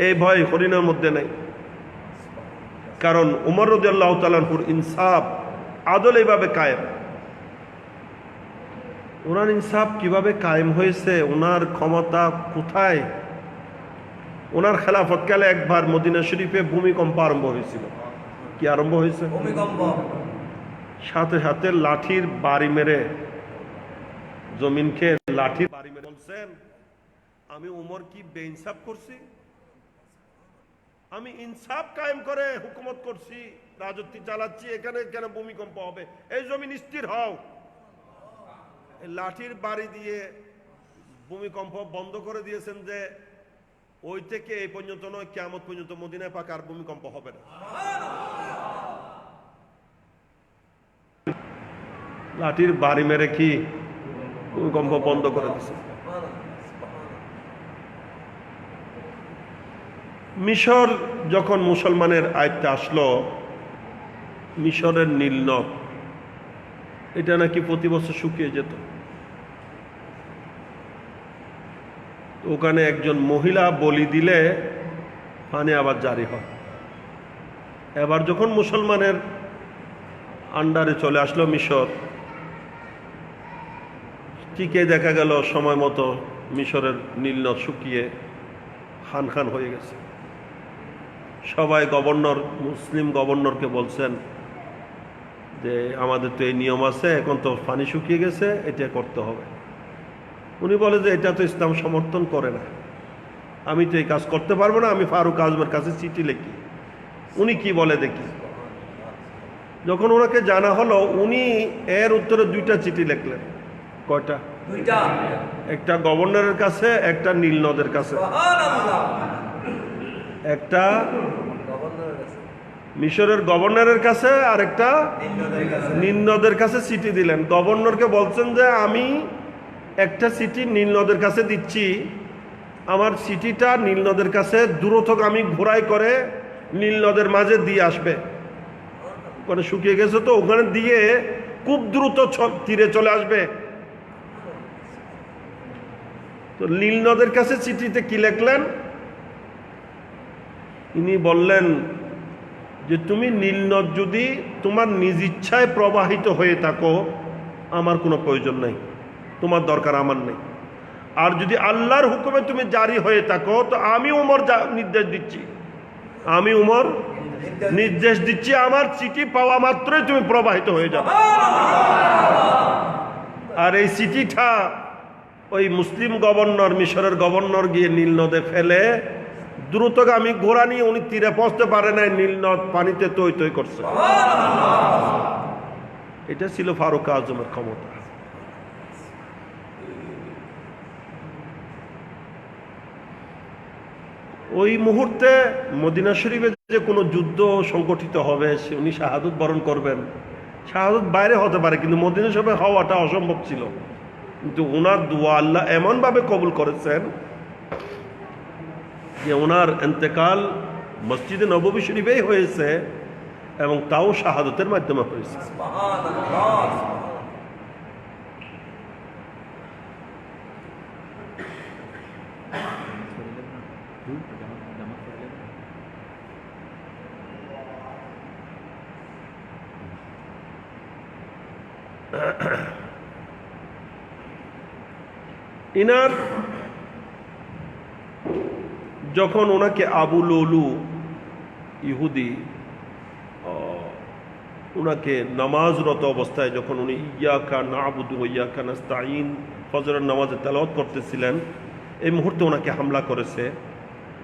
এই ভয় হরিণের মধ্যে নাই। কারণ উমর রাদিয়াল্লাহু তাআলা আনহুর ইনসাফ, আদল এইভাবে কায়েম। ওনার ইনসাফ কিভাবে কায়েম হয়েছে, ওনার ক্ষমতা কোথায়? ওনার খেলাফতকালে একবার মদিনা শরীফে ভূমিকম্প আরম্ভ হয়েছিল। কি আরম্ভ হয়েছে? ভূমিকম্প। সাথে সাথে লাঠির বাড়ি মেরে, জমিনকে লাঠির বাড়ি মেরে বলছেন, আমি উমর কি বেইনসাফ করছি? আমি ইনসাফ কায়েম করে হুকুমত করছি, রাজত্ব চালাচ্ছি, এখানে কেন ভূমিকম্প হবে? এই জমিন স্থির হও। লাঠির বাড়ি দিয়ে ভূমিকম্প বন্ধ করে দিয়েছেন, যে ওই থেকে এই পর্যন্ত নয়, কিয়ামত পর্যন্ত মদিনায় পাক আর ভূমিকম্প হবে না। লাঠির বাড়ি মেরে কি ভূমিকম্প বন্ধ করে দিয়েছে। মিশর যখন মুসলমানের আয়ত্তে আসলো, মিশরের নীল নদ এটা নাকি প্রতি বছর শুকিয়ে যেত। ওখানে একজন মহিলা বলি দিলে পানি আবার জারি হয়। এবার যখন মুসলমানের আন্ডারে চলে আসলো মিশর, টিকে দেখা গেল সময় মতো মিশরের নীল নদ শুকিয়ে খান খান হয়ে গেছে। সবাই গভর্নর, মুসলিম গভর্নরকে বলছেন যে আমাদের তো এই নিয়ম আছে, এখন তো পানি শুকিয়ে গেছে, এটা করতে হবে। উনি বলে যে এটা তো ইসলাম সমর্থন করে না, আমি তো এই কাজ করতে পারবো না, আমি ফারুক আজমের কাছে চিঠি লিখি, উনি কি বলে দেখি। যখন ওনাকে জানা হলো, উনি এর উত্তরে 2টা চিঠি লিখলেন। কয়টা? 2টা। একটা গভর্নরের কাছে, একটা নীল নদের কাছে। একটা মিশরের গভর্নরের কাছে, আর একটা নীল নদের কাছে চিঠি দিলেন। গভর্নরকে বলছেন যে আমি একটা চিঠি নীল নদের কাছে দিচ্ছি, আমার চিঠিটা নীল নদের কাছে দ্রুতগামী ঘোড়াই করে নীল নদের মাঝে দিয়ে আসবে। ওখানে শুকিয়ে গেছে তো, ওখানে দিয়ে খুব দ্রুত তীরে চলে আসবে। তো নীল নদের কাছে চিঠিতে কি লিখলেন? ইনি বললেন যে তুমি নীল নদ যদি তোমার নিজ ইচ্ছায় প্রবাহিত হয়ে থাকো আমার কোনো প্রয়োজন নেই, তোমার দরকার আমার নেই। আর যদি আল্লাহর হুকুমে তুমি জারি হয়ে থাকো তো আমি উমর নির্দেশ দিচ্ছি, আমি উমর নির্দেশ দিচ্ছি, আমার চিঠি পাওয়া মাত্রই তুমি প্রবাহিত হয়ে যাবে। আর এই চিঠিটা ওই মুসলিম গভর্নর, মিশরের গভর্নর গিয়ে নীল নদে ফেলে দ্রুতগামী ঘোড়া নিয়ে উনি তীরে পৌঁছতে পারে নাই, নীল নদ পানিতে তৈ তৈ করছে। এটা ছিল ফারুক আজমের ক্ষমতা। ওই মুহূর্তে মদিনা শরীফে যে কোনো যুদ্ধ সংগঠিত হবে, উনি শাহাদত বরণ করবেন, শাহাদত বাইরে হতে পারে কিন্তু মদিনা শরীফে হওয়াটা অসম্ভব ছিল। কিন্তু ওনার দোয়া আল্লাহ এমনভাবে কবুল করেছেন যে ওনার ইন্তেকাল মসজিদে নববী শরীফেই হয়েছে এবং তাও শাহাদতের মাধ্যমে হয়েছে। ইনার যখন ওনাকে আবু লুলু ইহুদি ওনাকে নামাজরত অবস্থায় যখন উনি ইয়াকা নাবুদু ইয়াকা নাস্তাইন ফজরের নামাজে তেলাওয়াত করতেছিলেন, এই মুহূর্তে ওনাকে হামলা করেছে।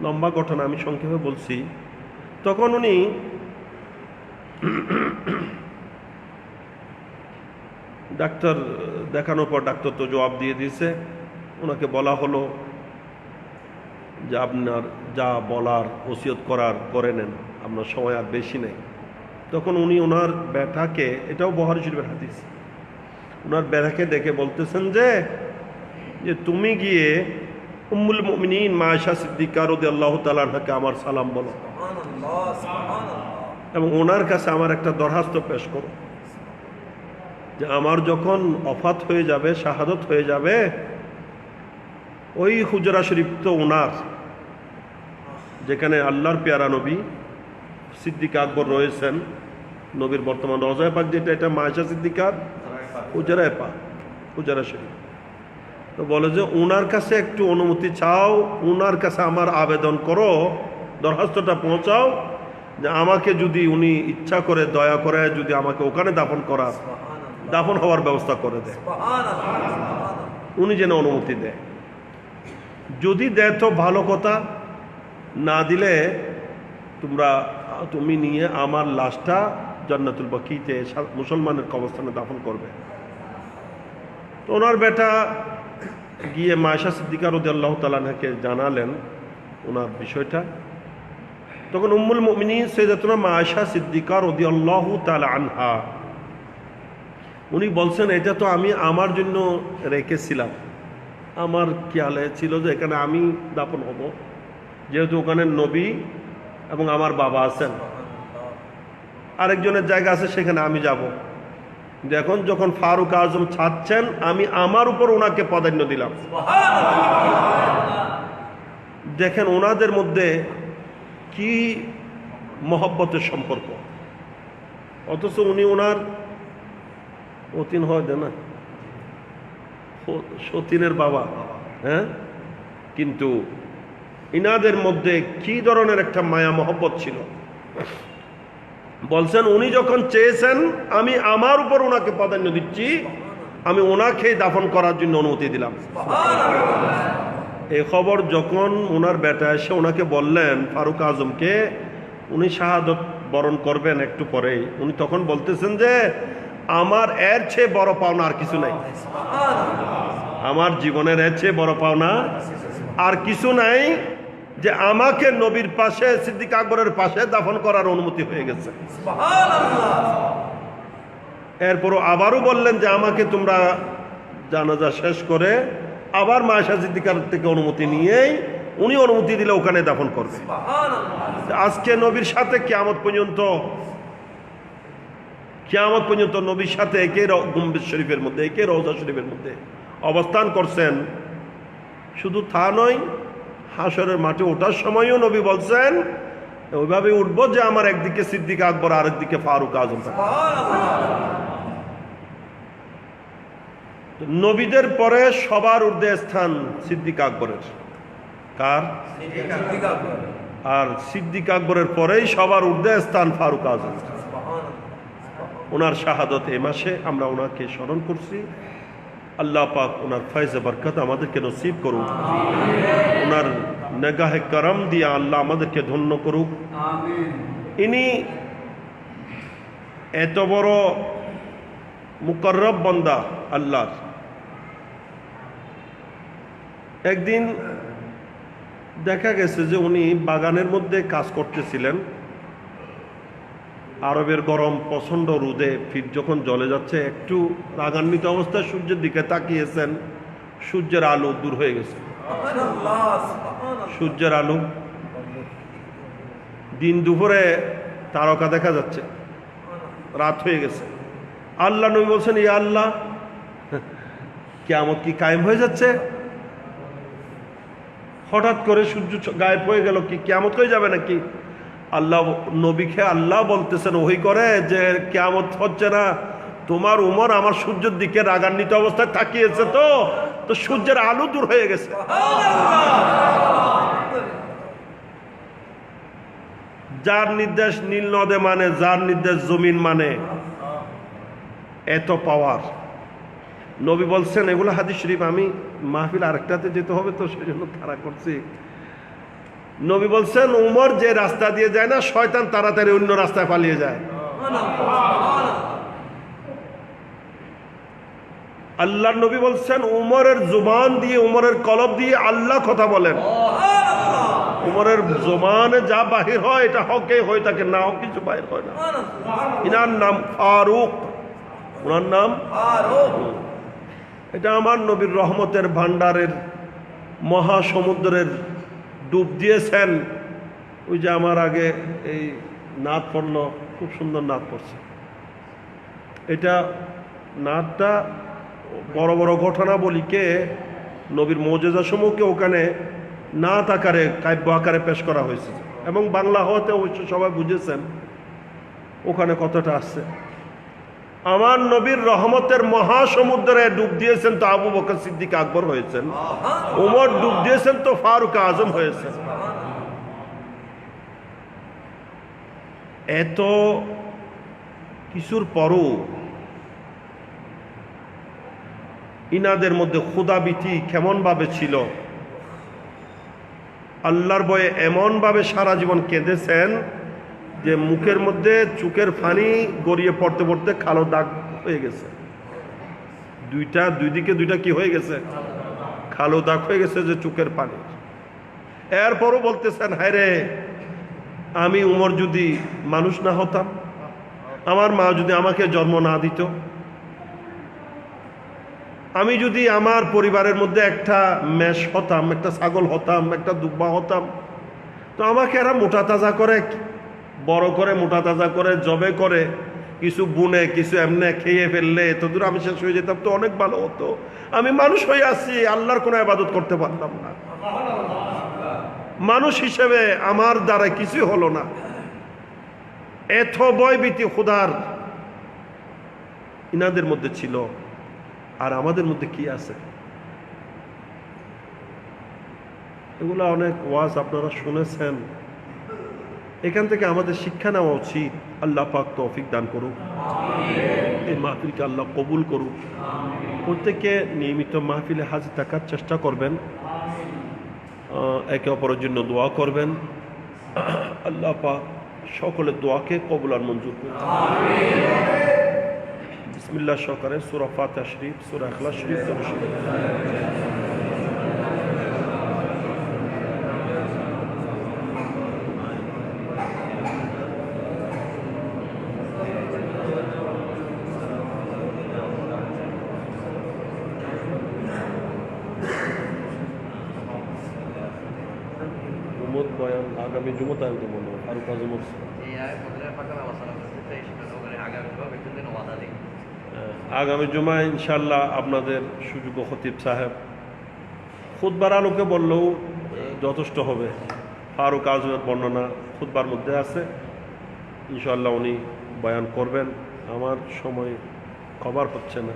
লম্বা ঘটনা, আমি সংক্ষেপে বলছি। তখন উনি ডাক্তার দেখানোর পর ডাক্তার তো জবাব দিয়ে দিয়েছে। ওনাকে বলা হলো যে আপনার যা বলার ওসিয়ত করার করে নেন, আপনার সময় আর বেশি নেই। তখন উনি ওনার ব্যাটাকে, এটাও বুখারী শরীফের হাদিস, ওনার ব্যাটাকে ডেকে বলতেছেন যে তুমি গিয়ে উম্মুল মুমিনিন মা আয়েশা সিদ্দিকা রাদিয়াল্লাহু তাআলা আনহাকে আমার সালাম বলো এবং ওনার কাছে আমার একটা দরখাস্ত পেশ করো যে আমার যখন ওফাত হয়ে যাবে, শাহাদত হয়ে যাবে, ওই হুজরা শরীফ তো ওনার, যেখানে আল্লাহর পেয়ারা নবী সিদ্দিক আকবর রয়েছেন, নবীর বর্তমান রওজায়ে পাক যেটা, এটা মা আয়েশা সিদ্দিকার হুজরায়ে পাক, হুজরা শরীফ। তো বলে যে ওনার কাছে একটু অনুমতি চাও, ওনার কাছে আমার আবেদন করো, দরখাস্তটা পৌঁছাও যে আমাকে যদি উনি ইচ্ছা করে দয়া করে যদি আমাকে ওখানে দাফন হওয়ার ব্যবস্থা করে দেয়, উনি যেন অনুমতি দেয়। যদি দেয় তো ভালো কথা, না দিলে তুমি নিয়ে আমার লাশটা জান্নাতুল বাকিতে মুসলমানের কবরস্থানে দাফন করবে। তো ওনার বেটা গিয়ে মা আয়েশা সিদ্দিকা রাদিয়াল্লাহু তাআলা আনহাকে জানালেন ওনার বিষয়টা। তখন উম্মুল মুমিনিন সাইয়্যিদাতুনা মা আয়েশা সিদ্দিকা রাদিয়াল্লাহু তাআলা আনহা উনি বলছেন, এটা তো আমি আমার জন্য রেখেছিলাম, আমার খেয়ালে ছিল যে এখানে আমি দাফন হব, যেহেতু ওখানে নবী এবং আমার বাবা আছেন, আরেকজনের জায়গা আছে সেখানে আমি যাব। এখন যখন ফারুক আজম ছাড়ছেন, আমি আমার উপর ওনাকে প্রাধান্য দিলাম। দেখেন ওনাদের মধ্যে কি মহব্বতের সম্পর্ক, অথচ উনি ওনার অতীন হয় না, সতীনের বাবা, হ্যাঁ, কিন্তু ইনাদের মধ্যে কি ধরনের একটা মায়া মহব্বত ছিল। বলছেন উনি যখন চেয়েছেন আমি আমার উপর ওনাকে প্রাধান্য দিচ্ছি, আমি ওনাকে দাফন করার জন্য অনুমতি দিলাম। এই খবর যখন ওনার বেটা এসে ওনাকে বললেন, ফারুক আজমকে, উনি শাহাদত বরণ করবেন একটু পরেই, উনি তখন বলতেছেন যে আমার এর চেয়ে বড় পাওনা আর কিছু নাই, আমার জীবনের এর চেয়ে বড় পাওনা আর কিছু নাই যে আমাকে নবীর পাশে, সিদ্দিক আকবরের পাশে দাফন করার অনুমতি হয়ে গেছে। এরপরও আবারও বললেন যে আমাকে তোমরা জানাজা শেষ করে আবার মা আয়েশা সিদ্দিকার থেকে অনুমতি নিয়েই উনি অনুমতি দিলে ওখানে দাফন করবে। আজকে নবীর সাথে কিয়ামত পর্যন্ত নবীর সাথে একে গুম্বুজ শরীফের মধ্যে, একে রওজা শরীফের মধ্যে অবস্থান করছেন। শুধু তা নয়, হাসরের মাঠে ওঠার সময়ও নবী বলছেন ওইভাবে উঠবো যে আমার একদিকে সিদ্দিক আকবর, আরেকদিকে ফারুক আজম থাকে। নবীদের পরে সবার ঊর্ধ্বে স্থান সিদ্দিক আকবরের। কার? আর সিদ্দিক আকবরের পরেই সবার ঊর্ধ্বে স্থান ফারুক আজম। ওনার শাহাদত এ মাসে আমরা ওনাকে স্মরণ করছি। আল্লাহ পাক ওনার ফয়জে বরকত আমাদেরকে নসিব করুক, ওনার নেগাহে করম দিয়ে আল্লাহ আমাদেরকে ধন্য করুক। ইনি এত বড় মুকররব বান্দা আল্লাহর। একদিন দেখা গেছে যে উনি বাগানের মধ্যে কাজ করতেছিলেন। আরবের গরম, প্রচণ্ড রোদে ফির যখন জ্বলে যাচ্ছে, একটু রাগান্বিত অবস্থায় সূর্যের দিকে তাকিয়েছেন। সূর্যের আলো দূর হয়ে গেছে। সূর্যের আলো, দিন দুপুরে তারকা দেখা যাচ্ছে, রাত হয়ে গেছে। আল্লাহ নবী বলছেন, ইয়া আল্লাহ, কিয়ামত কি কায়েম হয়ে যাচ্ছে? হঠাৎ করে সূর্য গায়েব হয়ে গেল, কি কিয়ামত হয়ে যাবে নাকি? আল্লাহ নবীকে আল্লাহ বলতেছেন ওহি করে যে কিয়ামত হচ্ছে না, তোমার উমর আমার সূর্যের দিকে রাগান্বিত অবস্থায় তাকিয়েছে, তো সূর্যের আলো দূর হয়ে গেছে। যার নির্দেশ নীল নদে মানে, যার নির্দেশ জমিন মানে, এত পাওয়ার। নবী বলছেন, এগুলো হাদিস শরীফ। আমি মাহফিল আরেকটাতে যেতে হবে তো সেই জন্য তাড়া করছি। নবী বলছেন, উমর যে রাস্তা দিয়ে যায় না, শয়তান তাড়াতাড়ি অন্য রাস্তায় পালিয়ে যায়। আল্লাহর নবী বলছেন, উমরের জুবান দিয়ে, উমরের কলব দিয়ে আল্লাহ কথা বলেন। উমরের জবানে যা বাহির হয় এটা হকে হয়ে থাকে, না হোক কিছু বাহির হয় না। ইনার নাম ফারুক, ওনার নাম ফারুক। এটা আমার নবীর রহমতের ভান্ডারের মহাসমুদ্রের ডুব দিয়েছেন। ওই যে আমার আগে এই নাত পড়ল, খুব সুন্দর নাত পড়ছে। এটা নাতটা বড় বড় ঘটনাবলীকে, নবীর মৌজেজা সমূহকে ওখানে নাত আকারে, কাব্য আকারে পেশ করা হয়েছে, এবং বাংলা হওয়াতে অবশ্য সবাই বুঝেছেন ওখানে কতটা আসছে। আমার নবীর রহমতের মহাসমুদ্রে ডুব দিয়েছেন তো আবু বকর সিদ্দিক আকবর হয়েছেন, ওমর ডুব দিয়েছেন তো ফারুক আজম হয়েছেন। এত কিছুর পরও ইনাদের মধ্যে ক্ষুধাভীতি কেমন ভাবে ছিল, আল্লাহর ভয়ে এমন ভাবে সারা জীবন কেঁদেছেন যে মুখের মধ্যে চোখের পানি গড়িয়ে পড়তে পড়তে কালো দাগ হয়ে গেছে। দুই দিকে দুইটা কি হয়ে গেছে? কালো দাগ হয়ে গেছে যে চোখের পানি। এরপরও বলতেছেন, হায় রে, আমি উমর যদি মানুষ না হতাম, আমার মা যদি আমাকে জন্ম না দিত, আমি যদি আমার পরিবারের মধ্যে একটা মেষ হতাম, একটা ছাগল হতাম, একটা দুব্বা হতাম, তো আমাকে এরা মোটা তাজা করে, বড় করে, মোটা তাজা করে, জবে করে, কিছু বুনে, কিছু এমনি খেয়ে ফেললে এতদূর আমি শেষ হয়ে যেতাম, তো অনেক ভালো হতো। আমি মানুষ হয়ে আসছি, আল্লাহর কোনো ইবাদত করতে পারলাম না, মানুষ হিসেবে আমার দ্বারা কিছু হলো না। এত ভয়ভীতি খোদার ইনাদের মধ্যে ছিল। আর আমাদের মধ্যে কি আছে? এগুলা অনেক ওয়াজ আপনারা শুনেছেন, এখান থেকে আমাদের শিক্ষা নেওয়া উচিত। আল্লাহ পাক তৌফিক দান করুক, এই মাহফিলকে আল্লাহ কবুল করুক। প্রত্যেকে নিয়মিত মাহফিলে হাজির থাকার চেষ্টা করবেন, একে অপরের জন্য দোয়া করবেন। আল্লাহ পাক সকলের দোয়াকে কবুল আর মঞ্জুর করুন। বিসমিল্লাহ সহকারে সূরা ফাতিহা শরীফ, সূরা ইখলাস শরীফ দরুদ শরীফ। বয়ান আগামী জুমাতে আমি মনে হয় ফারুক আজম আগামী জুমায় ইনশাল্লাহ আপনাদের সুযোগ্য খতিব সাহেব খুতবার আলোকে বললেও যথেষ্ট হবে। ফারুক আজমের বর্ণনা খুতবার মধ্যে আছে, ইনশাআল্লাহ উনি বয়ান করবেন। আমার সময় কভার হচ্ছে না।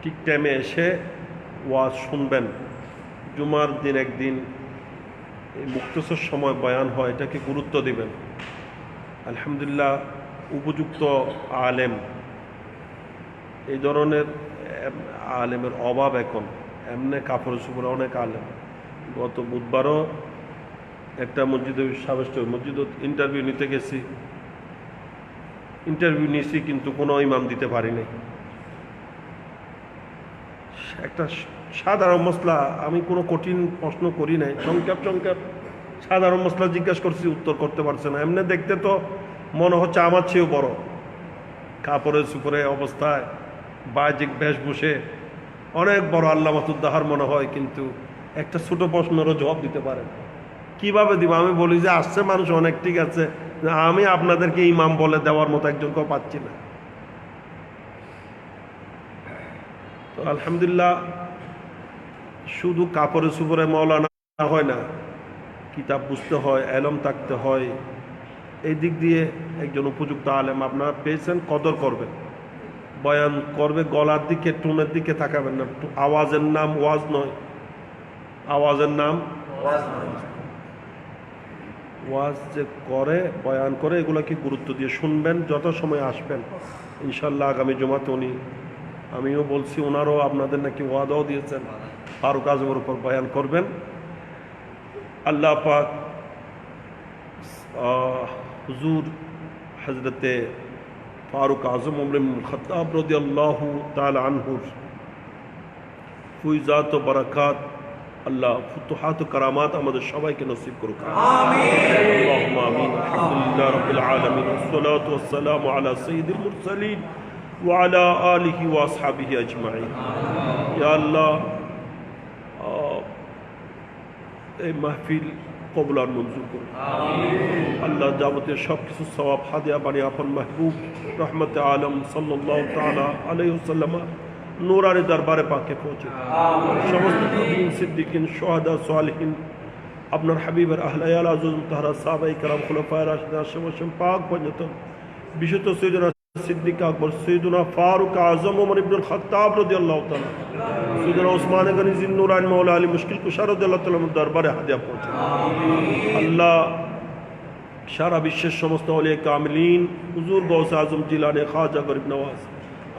ঠিক টাইমে এসে ওয়াজ শুনবেন। জুমার দিন একদিন এই মুক্তসর সময় বয়ান হয়, এটাকে গুরুত্ব দিবেন। আলহামদুলিল্লাহ উপযুক্ত আলেম, এই ধরনের আলেমের অভাব এখন। এমনি কাপড় চুপড়ে অনেক আলেম। গত বুধবারও একটা মসজিদে মসজিদে ইন্টারভিউ নিতে গেছি, ইন্টারভিউ নিয়েছি কিন্তু কোনো ইমাম দিতে পারি নাই। একটা সাধারণ মশলা, আমি কোনো কঠিন প্রশ্ন করি নাই, সংক্ষেপ সাধারণ মশলা জিজ্ঞাসা করছি, উত্তর করতে পারছে না। এমনি দেখতে তো মনে হচ্ছে আমার চেয়েও বড়, কাপড়ে সুপরে অবস্থায়, বাহ্যিক বেশভূষে অনেক বড় আল্লামাতুদ্দাহার মনে হয়, কিন্তু একটা ছোট প্রশ্নেরও জবাব দিতে পারেন। কিভাবে দিব? আমি বলি যে আসছে মানুষ অনেক, ঠিক আছে, আমি আপনাদেরকে ইমাম বলে দেওয়ার মতো একজনকেও পাচ্ছি না। তো আলহামদুলিল্লাহ শুধু কাপড়ে সুপরে মৌলানা হয় না, কিতাব বুঝতে হয়, এলম থাকতে হয়। এই দিক দিয়ে একজন উপযুক্ত আলেম আপনারা পেয়েছেন, কদর করবেন। বয়ান করবে, গলার দিকে, টোনের দিকে তাকাবেন না। আওয়াজের নাম ওয়াজ নয়, আওয়াজের নাম ওয়াজ যে করে, বয়ান করে, এগুলোকে গুরুত্ব দিয়ে শুনবেন। যত সময় আসবেন ইনশাল্লাহ আগামী জুমাতে উনি, আমিও বলছি, ওনারও আপনাদের নাকি ওয়াদাও দিয়েছেন ফারুক আজমের উপর বয়ান করবেন। আল্লাহ পাক হুজুর হজরতে ফারুক আজম উমর ইবনুল খাত্তাব রাদিয়াল্লাহু তাআলা আনহুর ফুয়জাত ও বারাকাত, আল্লাহ ফুতুহাত ও কারামাত আমাদের সবাইকে নসিব করুক। আল্লাহুম্মা আমিন। আলহামদুলিল্লাহ রাব্বিল আলামিন, ওয়াসসালাতু ওয়াসসালামু আলা সাইয়্যিদিল মুরসালিন ওয়া আলা আলিহি ওয়া আসহাবিহি আজমাইন। ইয়া আল্লাহ, এই মাহফিল কবুল আর মঞ্জুর করুন। আল্লাহ যাবতীয় সব কিছু সওয়াব হাদিয়া বানিয়ে আপন মাহবুব রহমতে আলম সাল্লাল্লাহু তাআলা আলাইহি ওয়াসাল্লাম নূরানি দরবারে পাকে পৌঁছে সমস্ত নবীন, সিদ্দিকিন, শুহাদা, সালিহিন, আপনার হাবিবের আহলে আযম তাহারা সাহাবায়ে কেরাম, খুলাফায়ে রাশিদিন, আশরাফুল পাক পর্যন্ত, বিশুদ্ধ সৈয়দনা সিদ্দিক আকবর, সৈয়দনা ফারুক আজম ওমর ইবনুল খাত্তাব রাদিয়াল্লাহু তাআলা, সৈয়দনা উসমান গনি জিন্নুরাইন মাওলা আলী মুশকিল কুশা রাদিয়াল্লাহু তাআলা দরবারে হাদিয়া পৌঁছে। আল্লাহ সারা বিশ্বের সমস্ত আউলিয়া কামিলিন, হুজুর গৌসে আজম জিলানী, খাজা গরিব নওয়াজ,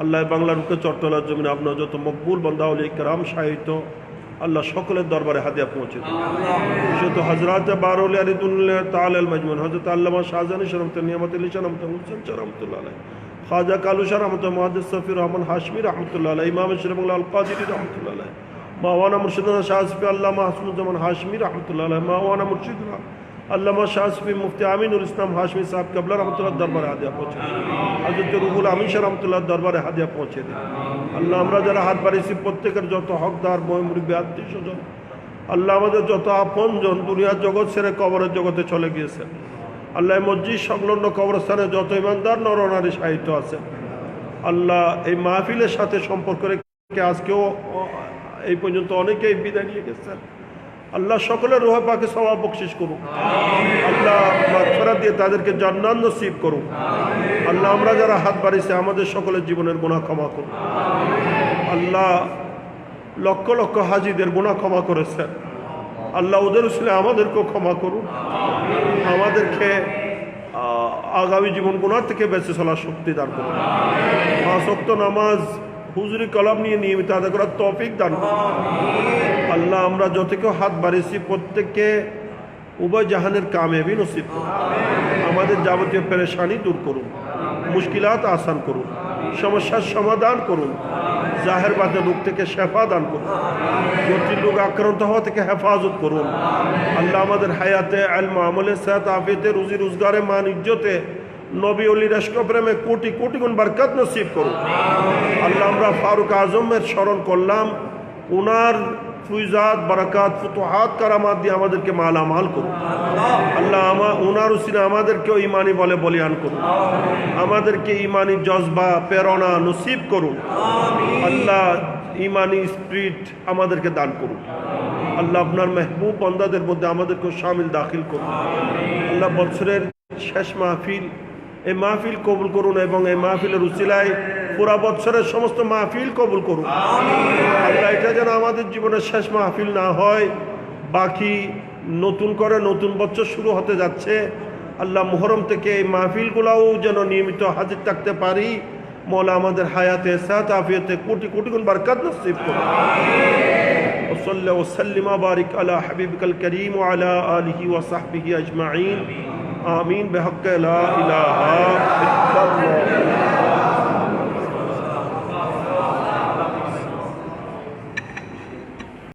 আল্লাহ বাংলার বুকে চট্টলার জমিনে আপনার যত মকবুল বান্দা আউলিয়া কেরাম সাহিত্য, আল্লাহ সকলের দরবারে হাদিয়া পৌঁছে দিন। বিশেষত হযরত বারউলিয়া রিদুল্লাহ তাআলা আল মাজমুন, হযরত আল্লামা শাহজাহান শরমত নিয়ামত আলী শরমত হুসেন রহমাতুল্লাহ আলাইহি, খাজা কালু শাহ রহমত, মুহাদ্দিস সফি রহমান হাশমি রহমাতুল্লাহ আলাইহি, ইমাম শরীফুল্লাহ আল কাদিরি রহমাতুল্লাহ আলাইহি, মাওলানা মুর্শিদুনা শাহ সফি আল্লামা হাসনুজ্জামান হাশমি রহমাতুল্লাহ আলাইহি, মাওলানা মুর্শিদুনা আল্লামা শাহ সফি মুফতি আমিনুল ইসলাম হাশমি সাহেব কেবলা রহমাতুল্লাহ দরবারে হাদিয়া পৌঁছে দিন। হযরত রুহুল আমিন শাহ রহমাতুল্লাহ দরবারে হাদিয়া পৌঁছে দিন। আল্লাহ আমরা যারা হাত বাড়িয়েছি প্রত্যেকের যত হকদার, মুরব্বী, আত্মীয় স্বজন, আল্লাহ আমাদের যত আপনজন দুনিয়ার জগৎ ছেড়ে কবরের জগতে চলে গিয়েছেন, আল্লাহ মসজিদ সংলগ্ন কবরস্থানে যত ইমানদার নরনারী সাহিত্য আছে, আল্লাহ এই মাহফিলের সাথে সম্পর্ক রেখে আজকেও এই পর্যন্ত অনেকেই বিদায় নিয়ে গেছেন, আল্লাহ সকলের রূহ পাকে সওয়াব বকশিশ করুন। আল্লাহ মাগফিরাত দিয়ে তাদেরকে জান্নাত নসিব করুন। আল্লাহ আমরা যারা হাত বাড়িয়েছি আমাদের সকলের জীবনের গুনাহ ক্ষমা করুন। আল্লাহ লক্ষ লক্ষ হাজিদের গুনাহ ক্ষমা করেছেন, আল্লাহ ওদের উসিলায় আমাদেরকেও ক্ষমা করুন। আমাদেরকে আগামী জীবন গুনাহ থেকে বেঁচে চলার শক্তি দান করুন। 5 ওয়াক্ত নামাজ, হুজুরি কলাম নিয়ে নিয়মিত আদায় করার তৌফিক দান করুন। আল্লাহ আমরা যত কেউ হাত বাড়িয়েছি প্রত্যেককে উভয় জাহানের কামিয়াবি নসিব করুন। আমাদের যাবতীয় পেরেশানি দূর করুন, মুশকিলাত আসান করুন, সমস্যার সমাধান করুন, জাহের বাতের রোগ থেকে শেফা দান করুন, জটিল রোগ আক্রান্ত হওয়া থেকে হেফাজত করুন। আল্লাহ আমাদের হায়াতে, ইলম, আমলে, সেহত, আফিয়তে, রুজি রোজগারে, মান ইজ্জতে, নবী ওলির ইশক প্রেমে কোটি কোটি গুণ বরকত নসিব করুন। আল্লাহ আমরা ফারুক আজমের স্মরণ করলাম, ওনার ফুইজাত বারাকাত ফুতুহাত কারামাত দিয়ে আমাদেরকে মালামাল করুন আল্লাহ। ওনার উসিলে আমাদেরকেও ইমানি বলে বলিয়ান করুন, আমাদেরকে ইমানি জজবা প্রেরণা নসিব করুন আল্লাহ। ইমানি স্পিরিট আমাদেরকে দান করুন আল্লাহ। আপনার মেহবুব বন্দাদের মধ্যে আমাদেরকেও শামিল দাখিল করুন আল্লাহ। বছরের শেষ মাহফিল, এই মাহফিল কবুল করুন এবং এই মাহফিলের উসিলায় পুরা বছরের সমস্ত মাহফিল কবুল করুন আল্লাহ। এটা যেন আমাদের জীবনের শেষ মাহফিল না হয়, বাকি নতুন করে নতুন বছর শুরু হতে যাচ্ছে আল্লাহ। মুহরম থেকে এই মাহফিলগুলোও যেন নিয়মিত হাজির থাকতে পারি। মৌলা আমাদের হায়াতে সাত আফিয়তে কোটি কোটি গুণ বরকত নসিব করুন। ওসল্লা ওসাল্লিম বারিক আলা হাবিবিকাল করিম ওয়া আলা আলিহি ওয়া সাহবিহি আজমাইন। আমিন বিহক্ক লা ইলাহা ইল্লাল্লাহ।